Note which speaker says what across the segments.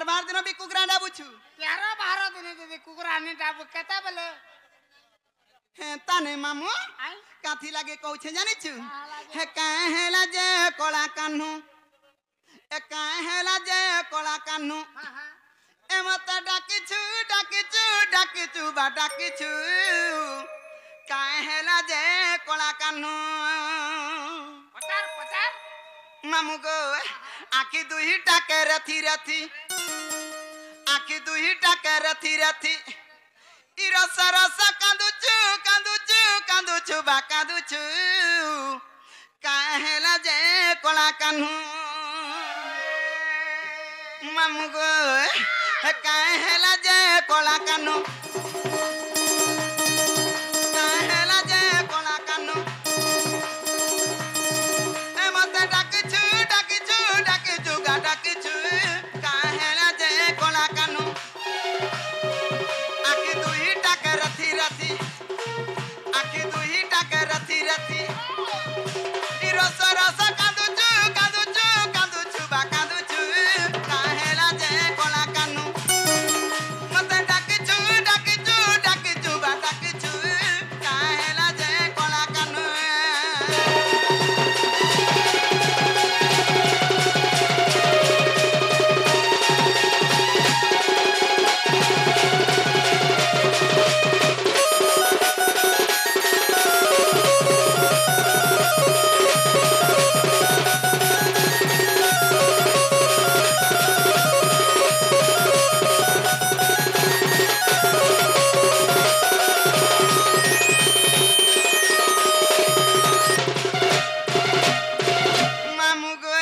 Speaker 1: बार दिन भी कुकुरा डाबुछु
Speaker 2: 13-12 दिन दीदी कुकुरा नहीं डाबु केता बेले
Speaker 1: हे ताने मामू
Speaker 2: आई
Speaker 1: काथी लागे कहू जानी छु हे कहेला जे कोला कान्हू ए कहेला जे कोला कान्हू
Speaker 2: हां हां
Speaker 1: ए मत डाकिछु बा डाकिछु कहेला जे कोला कान्हू
Speaker 2: पचार
Speaker 1: मामू गो आखी दुही टाके रथी रथी आखी दुही टाके रथी रथी रस रस कांदुचु बा कांदुचु कहेला जे कोला कान्हू मामू गो कहेला जे कोला कान्हू कहेला जे कोला कान्हू ए मते डाकिछु गा डाकिछु कहेला जे कोला कान्हू आखी दुही टाके रथी रथी आखी दुही टाके रथी रथी रस रस कांदुचु बा कांदुचु कहेला जे कोला कान्हू मते डाकिछु बा डाकिछु कहेला जे कोला कान्हू मामू गो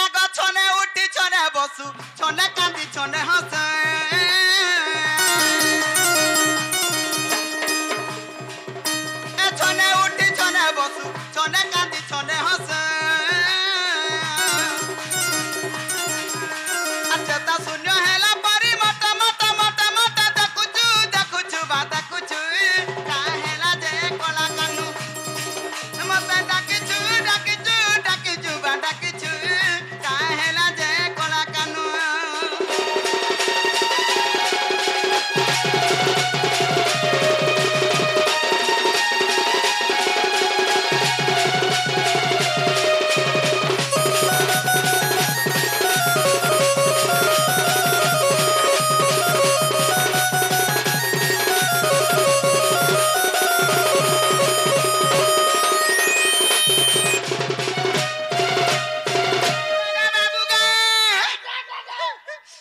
Speaker 1: आग छने उठी छने बसु छने कांदी छने हस छने उठी छने बसु छने कांदी छने हस अच्छा शून्य हेला परी मटा देखुछु बा देखुछु कहेला जे कोला कान्हू मते डाकिछु बा डाकिछु कहेला जे कोला कान्हू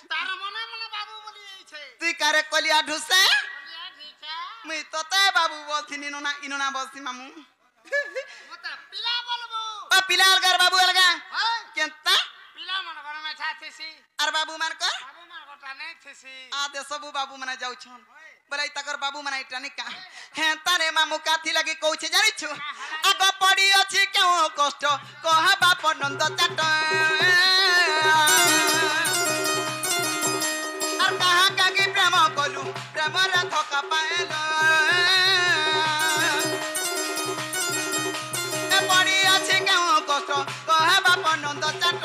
Speaker 2: तारा मने बाबू बोली छै
Speaker 1: तुई करे कलिया ढुसे
Speaker 2: बोलिया ठीक है
Speaker 1: मुई तोते बाबू बोलथिन इनोना बसती मामू
Speaker 2: मत पिला बोलबो
Speaker 1: ओ पिला अलगर बाबू अलगा
Speaker 2: हां
Speaker 1: केंता
Speaker 2: पिला मन घर में छाथेसी
Speaker 1: आर बाबू मान कर
Speaker 2: बाबू मन गोटा नहीं थेसी
Speaker 1: आ दे सबू बाबू मना जाउ छन बोले तकर बाबू मना इटानी का हे तारे मामू काथी लगी कहू छे जानि छु आग पड़ी अछि केउ कष्ट कह बाप नंद चाट आर कहा कागी प्रेम कलु प्रेम रे धोखा पाएल ए पड़ी अछि केउ कष्ट कह बाप नंद चाट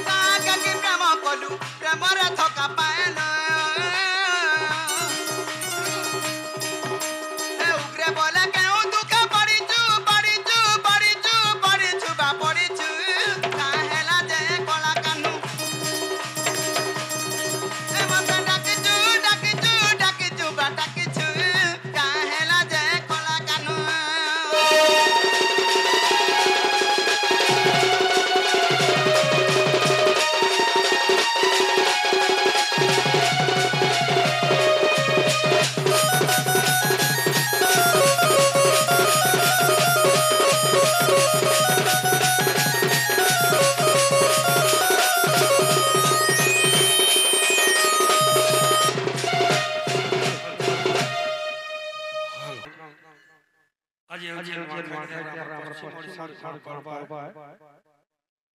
Speaker 1: कहा कागी प्रेम कलु प्रेम रे धोखा पाएल ए उग्रे बोले केउ दुख पड़ीछु बा पड़ीछु कहेला जे कोला कान्हू ए मते डाकिछु बा डाकिछु कहेला जे कोला कान्हू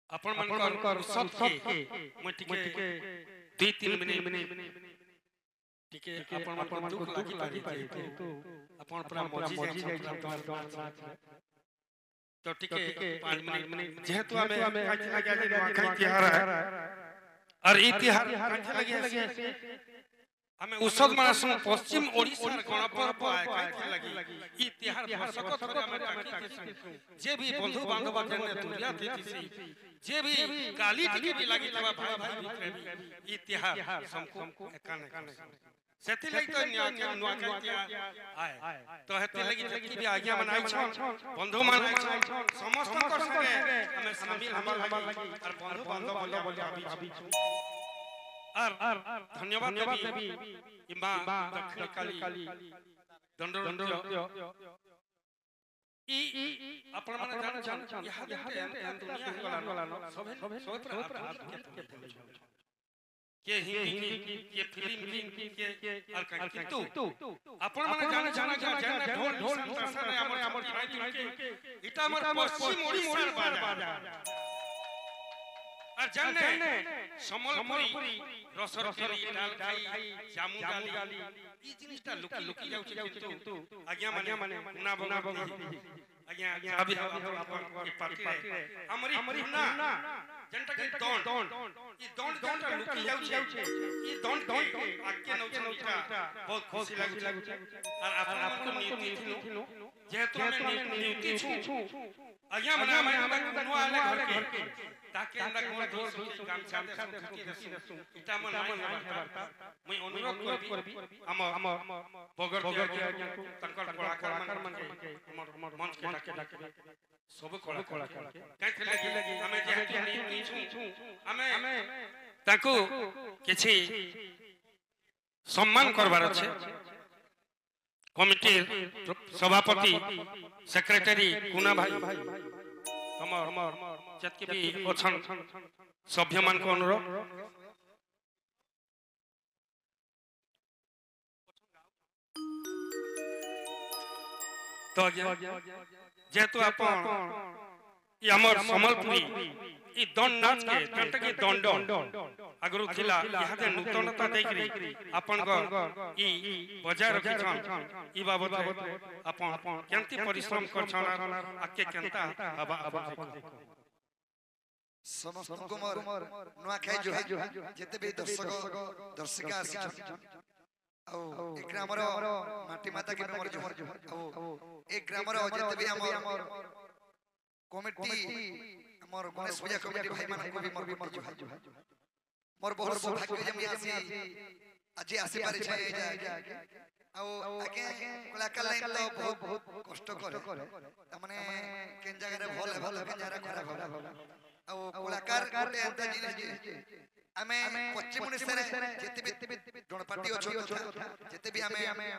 Speaker 3: अपन मन कर सबके मटिके 2-3 मिनट ठीक है अपन मन दुख लागी तो अपन मर्जी तो टिके 5 मिनिट जेहेतु हमें काठी लगे नुआखाई तिहार है और ई तिहार काठी लगे हमें उसद मास पश्चिम ओडिसा गणपर्व आए काठी लगी ई तिहार भसक थरे हमें काठी जे भी बंधु बांधव जने दुनिया थी जे भी गाली टिके भी लगी तबा भाई भाई भितरे ई तिहार हमको एकाने सेति लगी तो नुआखाई आए तो हेति लगी जति भी आज्ञा मनाई छ बंधु मनाई छ समस्त को संगे हमें शामिल हमार लगी और बंधु बांधव बोलिया भाभी छु और धन्यवाद देवी इमा दक्षिण काली दंडरंत्य ई आपण माने जान यहा दुनिया गला सभे के हिंदी की के फिल्म की के और किंतु आपण माने जाने जाने ढोल ढोल संसार हमर के इटा हमर पश्चिम ओडिसा बाजा और जाने समलपुरी रसर केली डाल खाई जामु गाली ई जिनिसटा लुकी जाउछि किंतु आज्ञा माने ना बगती आज्ञा अभी अपन पार्टी रे हमरी ना जनता के दंड ई दंड लुकी जाउछि ई दंड आज्ञा नउछिटा बहुत खुशी लागुछि और आपन नीति थिनु जेहेतु हमें नीति छु आज्ञा माने नुआ आले घर के ताकि अंदर कोन दोष काम चालते खती रसु इटा मन नहीं वार्ता मैं अनुरोध करबी हम बगर के तंकर कलाकार मन के हमर मंच के डाके सब कलाकार काई लगी हमें जेहेतु नीति छु हमें ताको किछि सम्मान करबार छै कमिटी सभापति सेक्रेटरी कुना भाई हमर जतके भी अछन सभ्य मान को अनुरोध तो जेतु अपन ई हमर समलपुरी ई दंड नाच के तंटके दंड अगरु थिला यहाते नूतनता देखरी अपन को ई बजाय रखि छन ई बाबत अपन केंती परिश्रम कर छन आके केंता हवा
Speaker 4: समस्त कुमार नुआखाई जो है जेते भी दर्शका आसी औ एक ग्रामर माटी माता के मोर जो एक ग्रामर जेते भी हमर कमिटी हमर गणेश पूजा कमिटी भाई मान को भी मोर जो मोर बहुत सौभाग्य जे मैं आज आसी पारे छै औ आके कलाकार लाइन तो बहुत कष्ट करे त माने केन जगह रे भल केन जगह खराब औ कलाकार कोटे अंत जिनिस हमें पश्चिम ओडिसा रे जेते भी गणपाटी अछो जेते भी हमें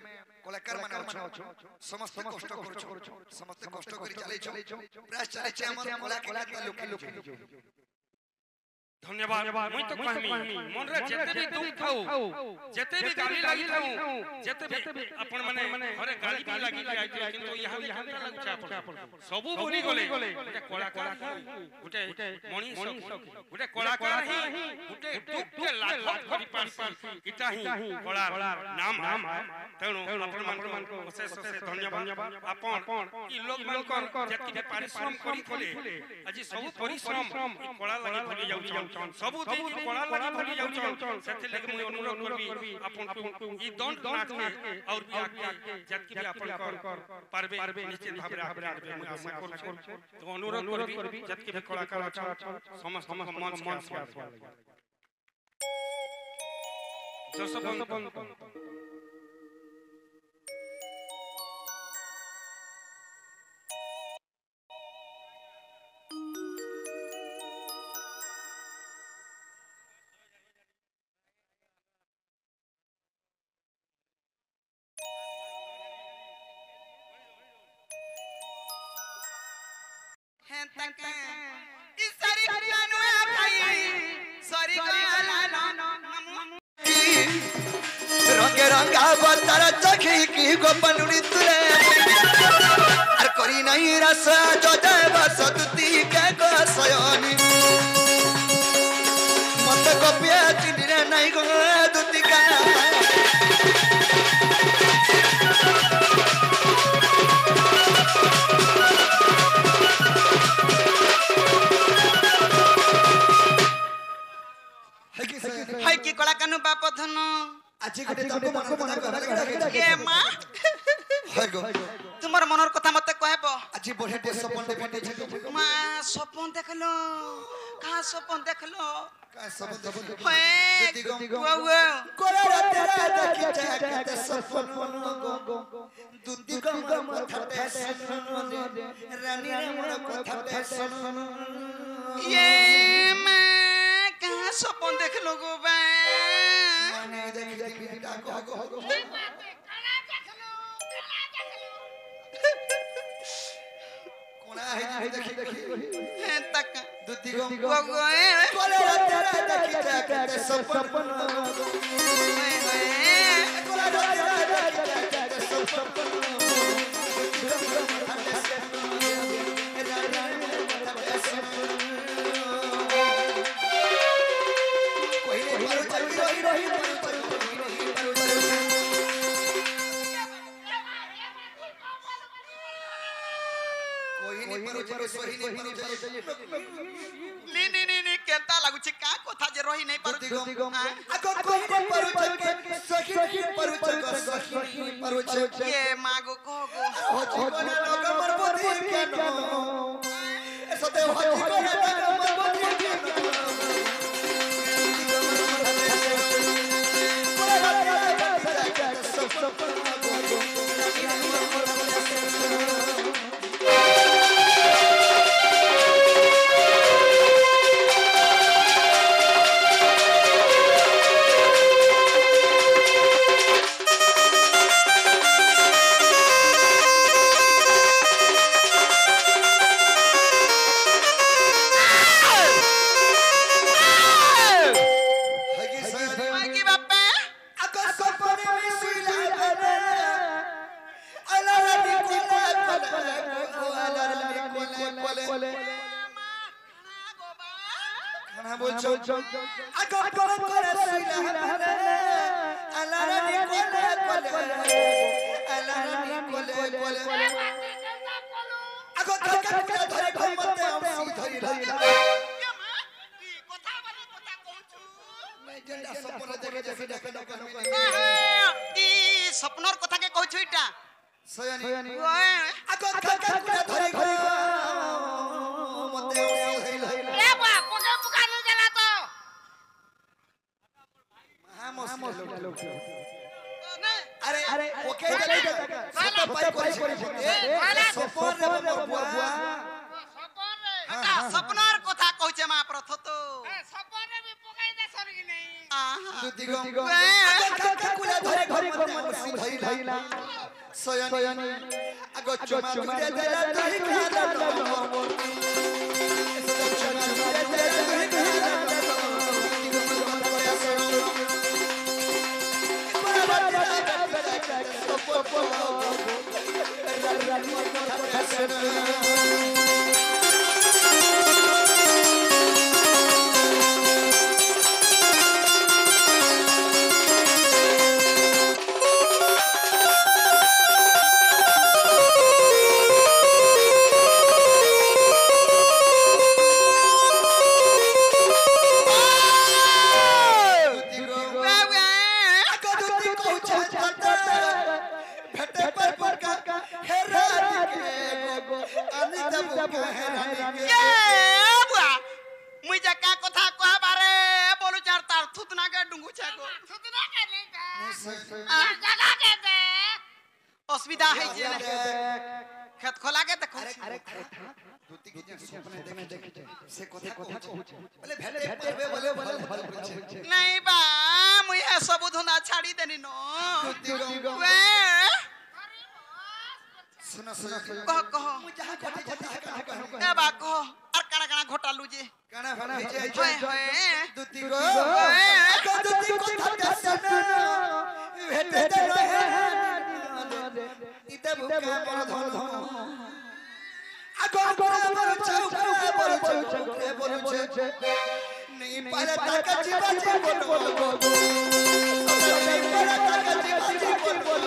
Speaker 4: कलाकार माने अछो समस्त कष्ट करछो समस्त कष्ट करी चलै छो प्रयास चलै छै हमर कलाकार लोके
Speaker 3: धन्यवाद मैं तो कहमी मन रे जेते भी दुख खाऊ जेते भी गाली लागी खाऊ जेते भी अपन माने घरे गाली भी लागी जाय किंतु यहां लागु छै अपन सबु बोली गले गोटे कलाकार गोटे मनीष गोटे कलाकार ही गोटे दुख के लाघव करि पारसी इटा ही कलार नाम तेनु अपन मान को अशेष धन्यवाद अपन ई लोग मान को जेते परिश्रम करि थले आज सब परिश्रम ई कला लागी भली जाउ सबु दिन कला लागी भली जाउ सेते लगे मैं अनुरोध करबी अपन को ई दंड नाच के और भी आके जत के अपन कर पारबे निश्चित भाबरे मैं आशा करू तो अनुरोध करबी जत के कलाकार समस्त मंच के आस्वाद जसबंद
Speaker 4: रंगे रंगा बतर चखी की गोपनुड़ी तुरे और करी नहीं रस जो देव सतुति के गोसयोनी मत गोपिया चिंदिरे नहीं गो दुतिका
Speaker 1: कला कानु बाप धन
Speaker 4: আজি গটে তক মনৰ কথা কবা
Speaker 1: के मा
Speaker 4: হয় গো
Speaker 1: तुमर मनर कथा मते कहबो
Speaker 4: আজি বঢ়ে দে সপন দে ভেটে ছে
Speaker 1: मा सपन देखलो का सपन देखलो
Speaker 4: का সপন দে
Speaker 1: ओए
Speaker 4: দিগম
Speaker 1: वो
Speaker 4: কোলা রাতে দেখি চাকে সপন গো দুদিগম কথাতে শুন রানী রে মোর কথাতে শুন
Speaker 1: ये मा का सपन देखलो गो बा
Speaker 4: মানে দেখি দেখি ডাক গো কোনা হে দেখি দেখি
Speaker 1: तक
Speaker 4: দুদিগম
Speaker 1: वो
Speaker 4: কোলা রাতে দেখি চাকে সপন গো কোলা রাতে দেখি চাকে সপন
Speaker 1: नी केता लागु छी का कथा जे रही नहीं पारु ये मागो को सपनर कथा के कहू इटा
Speaker 4: सयानी
Speaker 1: ओए
Speaker 4: अरे ओके
Speaker 1: सपनर कथा कहूचे मा प्रथ तो
Speaker 2: सपने भी पकाई दे सर की नहीं
Speaker 4: सयानी आगो चुमा तुरे देला तही
Speaker 1: असुविधा है जे खेत खोला के देखो
Speaker 4: अरे दूती के सपने देखे से कथा कहू बोले भेटे बोले
Speaker 1: नहीं बा मुई है सब धंधा छाड़ी देनी नो वे
Speaker 4: सुनो
Speaker 1: कह
Speaker 4: मु जहां घटे
Speaker 1: ए बा कह और काना घोटा लूजे
Speaker 4: काना भेजे
Speaker 1: होए
Speaker 4: दूती को दूती कथा सुनो भेटे रहे इते भूखा पर धन आगो पर चौके बोलुछे नहीं पारे तक जीवा बोल नहीं पारे तक जीवा बोल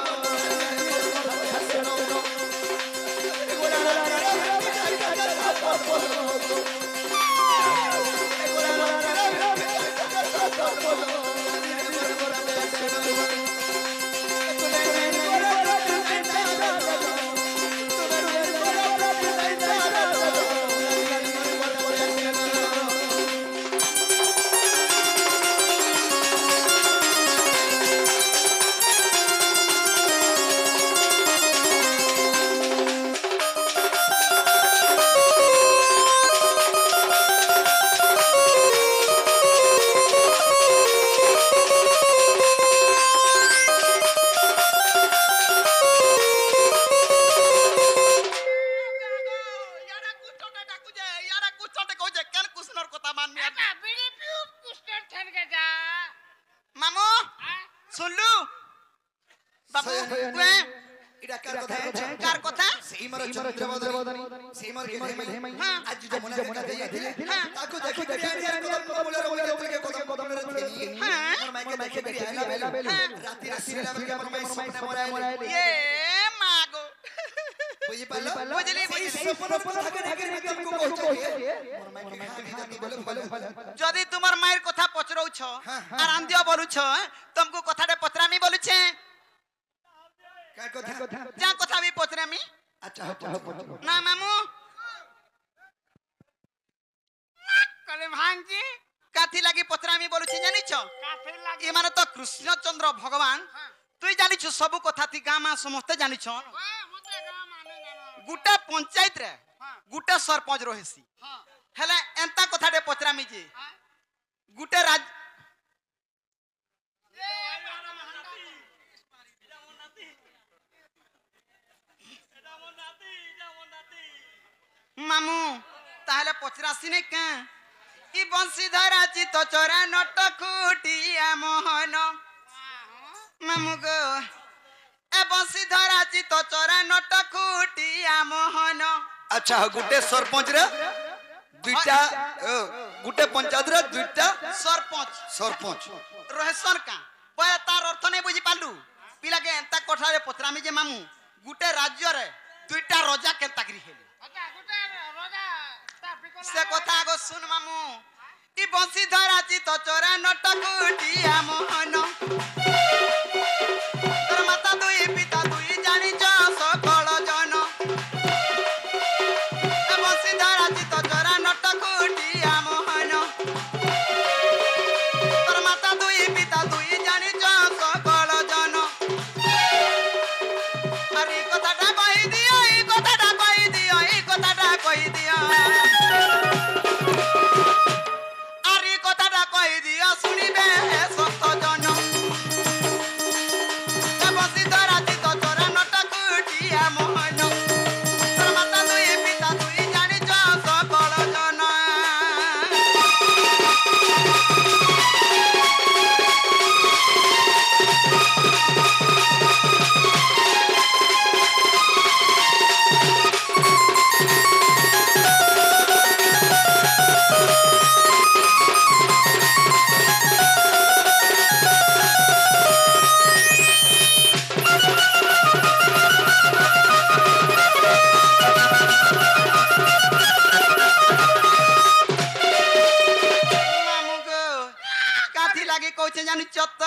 Speaker 1: माननी
Speaker 2: एका बीड़ी पियो कुस्टर ठन के जा
Speaker 1: मामू सुनलु बाबू कुए
Speaker 4: इडा कार कथा
Speaker 1: कार कथा
Speaker 4: सीमर चंद्रवदनी सीमर के हेमई आज जो मना का दिए ताको देखि के कदम बोले के कदम रे थेली हमर माई के देखे के आला बेला राती सीला के हमर माई सपना मोराइले
Speaker 1: ये मागो
Speaker 4: बुझी पालो
Speaker 1: बुझली
Speaker 4: सपना ढाके तुमको कहते हमर माई के हानि बोले
Speaker 1: जदी तुमर मायर कथा पचरौ छ और आंदिया बोलु छ तुमको कथाटे पचरामी बोलु छे
Speaker 4: का कथा
Speaker 1: जा कथा भी पचरामी
Speaker 4: अच्छा
Speaker 1: ना मामू
Speaker 2: कले भांजी
Speaker 1: काथी लागि पचरामी बोलु छी जानि छ
Speaker 2: काफे लागे
Speaker 1: ए माने तो कृष्णचंद्र भगवान तुई जानि छ सब कथा थी गामा समस्त जानि छ
Speaker 2: मते गा माने जानो
Speaker 1: गुटा पंचायत रे गुटा सरपंच रहिसी
Speaker 2: हां
Speaker 1: हेले एंता कथाटे पचरामी जी गुटे राज मामू ताहले पचरासी ने का ई बंशीधर जी तो चोरा नट खुटिया मोहन मामू गो ए बंशीधर जी तो चोरा नट खुटिया मोहन
Speaker 4: अच्छा गुटे सरपंच रे दुईटा गुटे पंचायत रे दुईटा सरपंच
Speaker 1: रोहेशन का पय तार अर्थ नहीं बुझी पालु पिला के एंता कोठारे पचरामी जे मामू गुटे राज्य रे दुईटा राजा केंता करी हेली
Speaker 2: अच्छा गुटे रोजा तापी को
Speaker 1: से कथा आगो सुन मामू ई बंशीधर जी तो चोरा नट खुटिया मोहन तोर माता दुई पिता दुई जानी छ सकल जन ए बंशीधर जी तो चोरा नट खुटिया मोहन तोर माता दुई पिता दुई जानी छ सकल जन अरे कथाटा कहि दियो ई कथाटा कहि दियो ई कथाटा कहि दियो अरे कथाटा कहि दियो सुनिबे सत जन ए बंशीधर जी तो चोरा नट खुटिया मोहन तोर माता दुई पिता दुई जानी छ सकल जन मामुगो काथी लागे कहछे जानि चत्त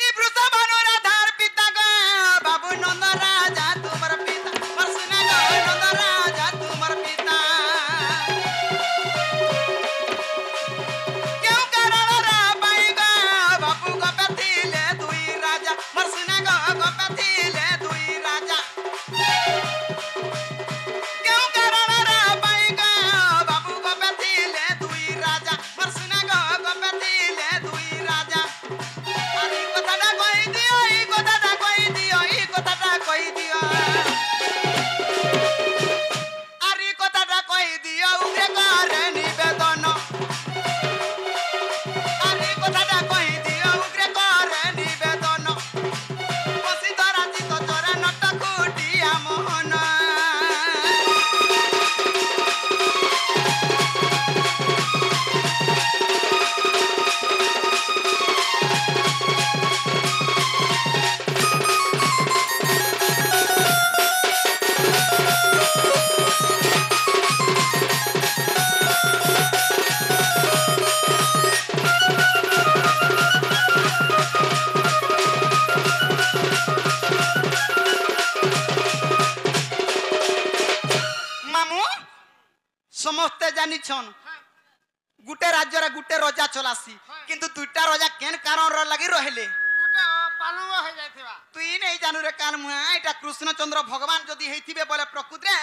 Speaker 1: ई वृष भानु राधार पिता गो बाबू नंद राजा तुमर पिता परसुना गो नंद राजा तुमर पिता क्यों कारण रा पाई गो बाबू गो पथिले दुई राजा परसुना गो पथिले दुई राजा क्यों कारण रा पाई गो बाबू गो पथिले दुई राजा परसुना गो पथिले दुई राजा अरे कथाटा कहि दियो ई कथाटा कहि दियो ई कथाटा कहि दियो अरे कथाटा कहि दियो उग्रे करे निवेदन अरे कथाटा कहि दियो उग्रे करे निवेदन बंशीधर जी तो चोरा नट खुटिया मोहन मामू समस्ते जानी छन गुटे राज्य रे गुटे राजा चलासी किंतु दुईटा राजा केन कारण र लगी रहले
Speaker 2: गुटे पालुंग हो जायथिबा
Speaker 1: तू ई नहीं जानू रे कान मुआ एटा कृष्णचंद्र भगवान जदी हेथिबे बोले प्रकृति रे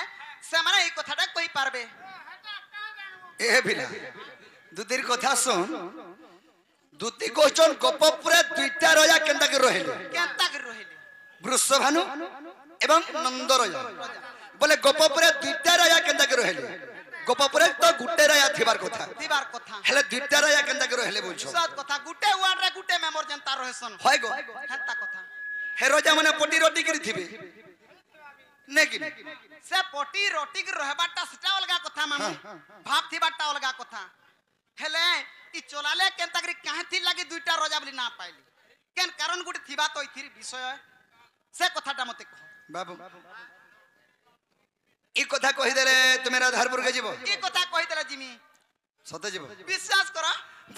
Speaker 1: से माने ई कथाटा कहि पारबे
Speaker 2: हटा का जानबो
Speaker 4: ए बिना दुतिर कथा सुन दुती क्वेश्चन गपपुरे दुईटा राजा केनता के रहले
Speaker 1: केनता कर रहले
Speaker 4: वृषभानु एवं नंद राजा बोले गपपुरे दुईटा राजा केनता के रहले गोपपुरे तो गुटे राया थिबार कथा
Speaker 1: दिवार कथा
Speaker 4: हेले दुईटा राया केनता के रहले बोलछो
Speaker 1: सत कथा गुटे वार्ड रे गुटे मेंबर जनता रहसन
Speaker 4: होय गो
Speaker 1: हेता कथा
Speaker 4: हे रोजा माने पटी रोटी करी थिबे नेकिन
Speaker 1: से पटी रोटी के रहबाटा सेटा अलगा कथा मामू भाब थिबाटा अलगा कथा हेले ई चोलाले केनता करी काहे थी लागी दुईटा रोजा बोली ना पाइली केन कारण गुटे थिबा तो इथिर विषय से कथाटा मते कह
Speaker 4: बाबू ई कथा कहि देले तुमे राधारपुर के जीवो
Speaker 1: ई कथा कहि देले जिमी
Speaker 4: सते जीवो
Speaker 1: विश्वास कर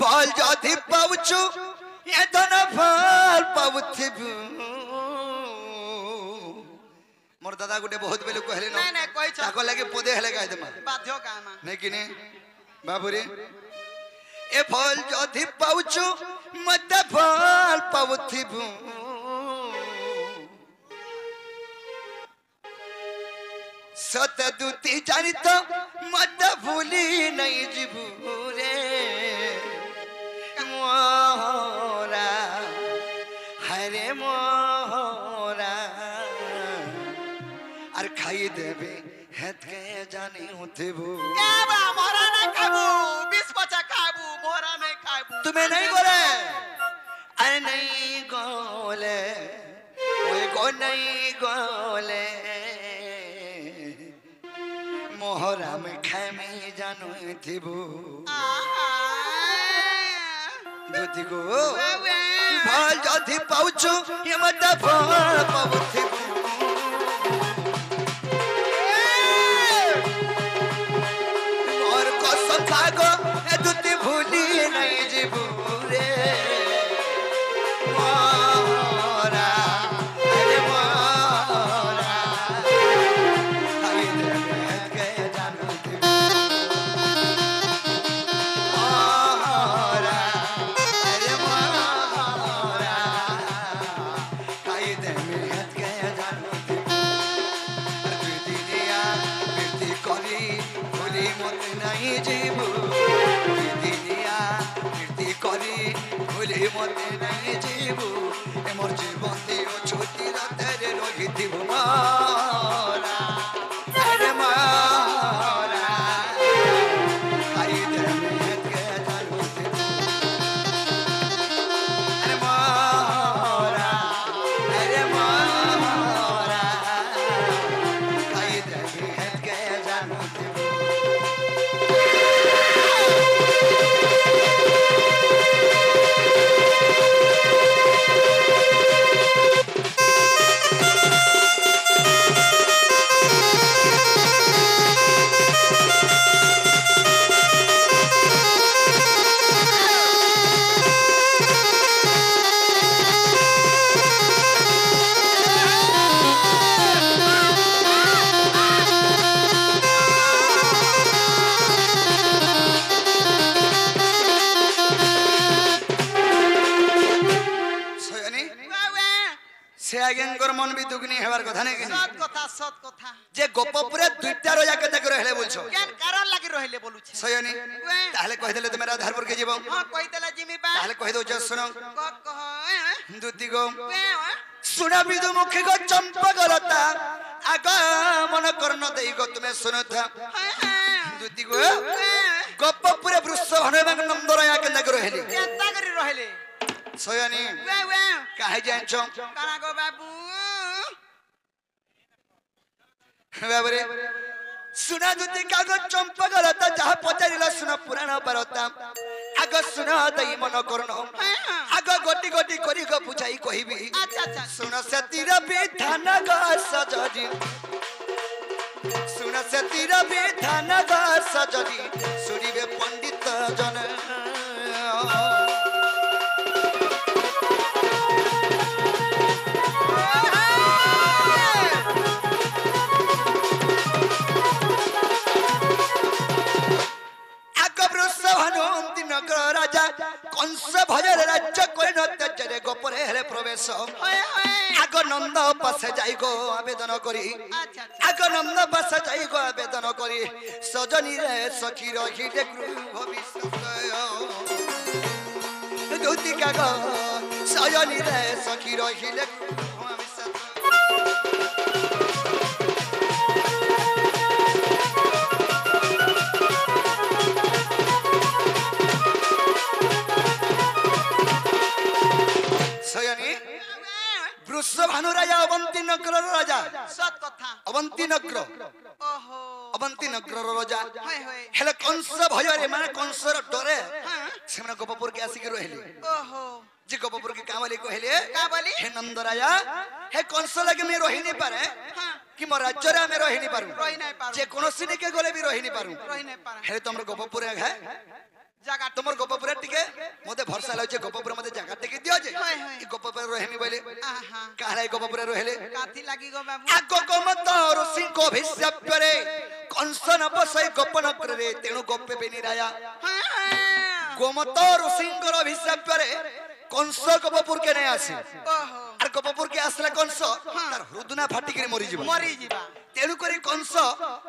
Speaker 4: फल जदि पाउछु ये धन फल पाउथिबु मोर दादा गुटे बहुत बेलु कहले न
Speaker 1: नहीं नहीं कहि छ
Speaker 4: ताको लागे पदे हेले गाय देमा
Speaker 1: बाध्य कामा
Speaker 4: नहीं कि नहीं बाबू रे ए फल जदि पाउछु मत फल पाउथिबु सत दूती जानी तो मत भूली नहीं जीबू रे मोरा हरे मोरा और खाई देबे हेत के जानी होतेबू
Speaker 1: के बा मोरा नहीं खाबू 20 बच्चा खाबू मोरा नहीं खाबू
Speaker 4: तुम्हें नहीं बोले अरे नहीं गोले ओए को नहीं गोले मोहरा में खामे जानो थिबू दूती को फल जदि पाउछु ये मत फल पाउथिबू और कसम खागो ए दूती भूली नहीं जीबू रे मोरा अरे मोरा खाई दे के जानो थिबू मोरा अरे मोरा खाई दे के जानो थिबू दुनिया बिरती करी भूली मत नहीं जीबू दुनिया बिरती करी भूली मत नहीं जीबू ए मोर जीवन दियो छोटी रातेरे रही थिबू मोरा अरे मोरा खाई दे के जानो थिबू अरे मोरा खाई दे के जानो थिबू सोयनी से आगेंकर मन भी दुगनी हेबार कथा नहीं कि
Speaker 1: सत कथा
Speaker 4: जे गोपपुरे दुईटा रोजा के तक रहले बोलछो
Speaker 1: केन कारण लागी रहले बोलु छे
Speaker 4: सोयनी ताहले कहि देले तुमे राधारपुर के जीवो
Speaker 1: हां कहि देला जिमी बा
Speaker 4: ताहले कहि दो जे सुनो
Speaker 1: कह
Speaker 4: दूती को सुना बिदु मुखी को चंपकलता आग मन कर्ण देई को तुमे सुनता दूती को गोपपुरे वृष हनुमान नंदराया के तक रहले
Speaker 1: केनता करी रहले
Speaker 4: सोयनी काहे जानछो
Speaker 1: काना गो बाबू
Speaker 4: बाबरे सुना दूती कागज चंपकलता जहा पचारिला सुना पुराण परता आग सुना दई मन कर्ण आग गोटी गोटी करी को बुझाई कहिबी
Speaker 1: अच्छा अच्छा
Speaker 4: सुन से तीर विधान ग सजरी सुन से तीर विधान ग सजरी सुनिबे पंडित जन नगर राजा कंस भजर राज्य कोई नत्याचारे गोपरे हेले प्रवेश आग नंद पासे जाई गो आवेदन करी आग नंद पासे जाई गो आवेदन करी सजनी रे सखी रही रे गृह भविष्य दूती काग सजनी रे सखी रही रे भविष्य नगर राजा
Speaker 1: सत कथा
Speaker 4: अवंती नगर
Speaker 1: ओहो
Speaker 4: अवंती नगर राजा
Speaker 1: हाय हाय
Speaker 4: हेले कंस भय रे माने कंसर डरे
Speaker 1: हां
Speaker 4: सेमना गोपपुर के आसी के रहले
Speaker 1: ओहो
Speaker 4: जे गोपपुर के कावली कहले
Speaker 1: का बोली
Speaker 4: हे नंदराया हे कंस लगे मैं रही नहीं पारे
Speaker 1: हां
Speaker 4: कि मो राज्य रे मैं रही नहीं पारू
Speaker 1: रही नहीं पारू
Speaker 4: जे कोनोसी के गले भी रही नहीं पारू
Speaker 1: रही नहीं पारा
Speaker 4: हे तुमर गोपपुर है
Speaker 1: जगह
Speaker 4: तुमर गोपपुर टिके मते भरसा लाउचे गोपपुर मते जगह टिके दियो जे
Speaker 1: हाय हाय
Speaker 4: ई गोपपुर रहनी बोले
Speaker 1: आहा
Speaker 4: काहे गोपपुर रहले
Speaker 1: काथी लागी गो बाबू
Speaker 4: आगो गोमत ऋषि को भिष्यप्य रे कंसन बसई गोपन करे तेणु गोपे बेनिराया
Speaker 1: हां
Speaker 4: गोमत ऋषि को भिष्यप्य रे कंस गोपपुर के नहीं आसे
Speaker 1: ओहो
Speaker 4: আর গোপপুর কে আসলে কংস তার হৃদনা ফাটি করে মরি যাব
Speaker 1: मरी जीवा
Speaker 4: তেণু করে কংস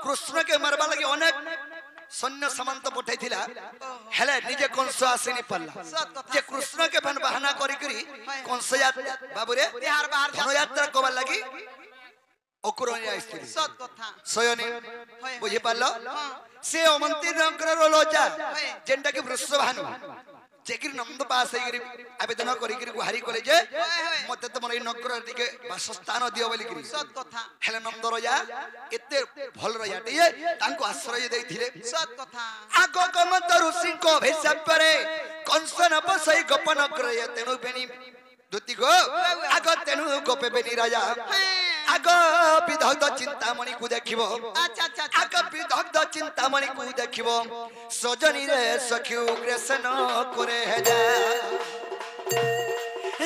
Speaker 4: কৃষ্ণ কে মারবা লাগি অনেক সৈন্য সামন্ত পঠাইছিলা হেলে নিজে কংস আসেনি পারলা
Speaker 1: सत कथा
Speaker 4: যে কৃষ্ণ কে ফেন বাহানা করি করি কংস বাবুরে
Speaker 1: बिहार बाहर जा
Speaker 4: ধনযাত্রা কবার লাগি অকুরণী আইছিলি
Speaker 1: सत कथा
Speaker 4: সয়নি
Speaker 1: हाय
Speaker 4: বুঝি পারলো
Speaker 1: हां
Speaker 4: সে অমন্তি নগর লোচা
Speaker 1: हाय
Speaker 4: যেটা কি বৃষভানু जेकिर नंद पास हेगिरी आवेदन करिगिरी गुहारी कले जे
Speaker 1: हाय
Speaker 4: मते त मोर नगर दिके वासस्थान दियो बोली करी
Speaker 1: सत कथा
Speaker 4: हेले नंद रजा एते भल रया टिए तांको आश्रय देथिले
Speaker 1: सत कथा
Speaker 4: आगो गमत ऋषि को भेषपरे कंसन बसई गोपन करे तेनु बेनी दुति गो आगो तेनु गोपे बेनी राजा आगो विदग्ध चिंतामणि को देखिबो
Speaker 1: अच्छा अच्छा
Speaker 4: आगो विदग्ध चिंतामणि को देखिबो सजनी रे सखी उग्रसन करे हे जा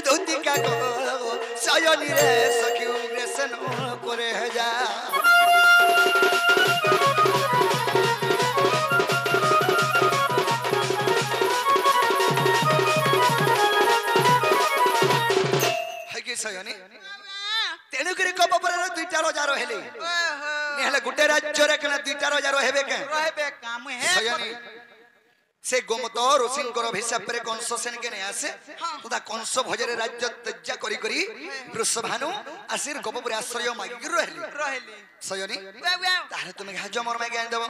Speaker 4: दुति का गो सजनी रे सखी उग्रसन करे हे जा सयनी तेनु करी गोपपुर रे दुईटा राजा रहले
Speaker 1: ओहो
Speaker 4: नेहले गुटे राज्य रे कने दुईटा राजा रहबे के
Speaker 1: रहबे काम है
Speaker 4: सयनी से गोमत ऋषिंकर अभिशाप रे कंस सेन के ने आसे तथा कंस भजरे राज्य त्यज्या करी करी वृषभानु आसिर गोपपुर आश्रय मागी रहले
Speaker 1: रहली
Speaker 4: सयनी
Speaker 1: बाबू
Speaker 4: तारे तुमे घा जमर मा ज्ञान देबो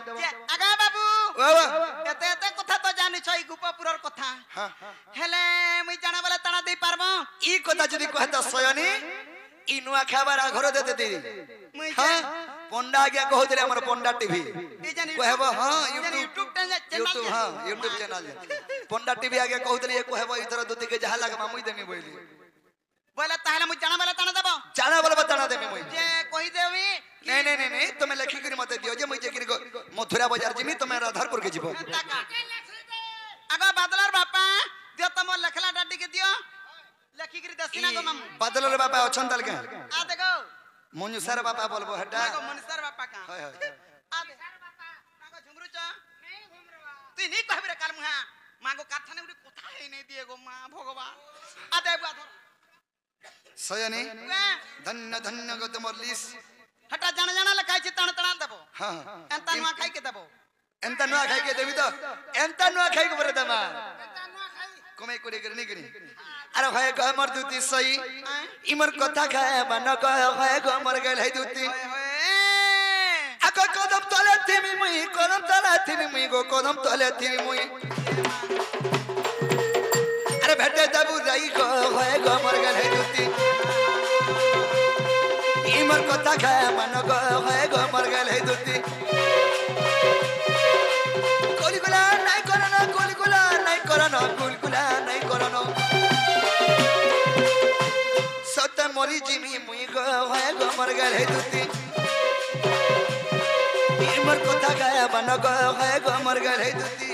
Speaker 1: आगा बाबू
Speaker 4: बाबा
Speaker 1: एते एते कथा तो जानि छई गुपपुरर कथा
Speaker 4: हां
Speaker 1: हेले मुई जाना वाला ताना दे पारबो
Speaker 4: ई कथा जदी कहता सयनी ई नुआ खाबार घर दे दे
Speaker 1: मुई
Speaker 4: हां पंडा आज्ञा कहउतले हमर पंडा टीवी
Speaker 1: ई जानि
Speaker 4: कहबो हां
Speaker 1: यूट्यूब चैनल
Speaker 4: यूट्यूब हां यूट्यूब चैनल पंडा टीवी आगे कहउतले ये कहबो इधर दुति के जहा लगा मुई देनी बोली
Speaker 1: बोला ताहले मुई जाना वाला ताना देबो
Speaker 4: जाना वाला बताना देमी मुई
Speaker 1: जे कहि देवी
Speaker 4: नहीं नहीं नहीं नहीं तुम लिखी करी मते दियो जे मुई जे करी मथुरा बाजार जिमी तुम राधारपुर के जीवो
Speaker 1: आगा बादलर बापा दियो तम लखला डाडी के दियो लखी करी दसिना गो मामू
Speaker 4: बादलर बापा अछन दल के
Speaker 1: आ देखो
Speaker 4: मुनुसर बापा बोलबो हटा
Speaker 1: आगो मनीषर बापा का
Speaker 4: हाय हाय
Speaker 1: आ दे आगो झुमरू च नहीं घुमरवा तू नहीं कहबे रे काल मुहा मागो काथाने उडी कोथा हे नहीं दिए गो मां भगवान आ दे बुआ धर
Speaker 4: सयनी धन्य धन्य गो तुमर लिस
Speaker 1: हटा जाना जाना लखाई छी तण तणा देबो
Speaker 4: हां
Speaker 1: एंता नुआ खाई के देबो
Speaker 4: एंता नुआ खाई के देबी तो एंता नुआ खाई के बरे दमा कमे कोरे करनी करी अरे भाई ग मर दुती सही इमर कथा खाए मन ग है ग मर गेल है दुती आको कदम तले थिमी मुई कदम तले थिमी मुई गो कदम तले थिमी मुई अरे भेटे दबु रही गो है ग मर गेल है दुती इमर कथा खाए मन ग है ग मर गेल है दुती कोलिकुला नहीं करना कोलिकुला नहीं करना कोलिकुला नहीं करना सत मरी जिमी मुई गो है गो मर गेल है दुती इमर कथा खाए मन ग है ग मर गेल है दुती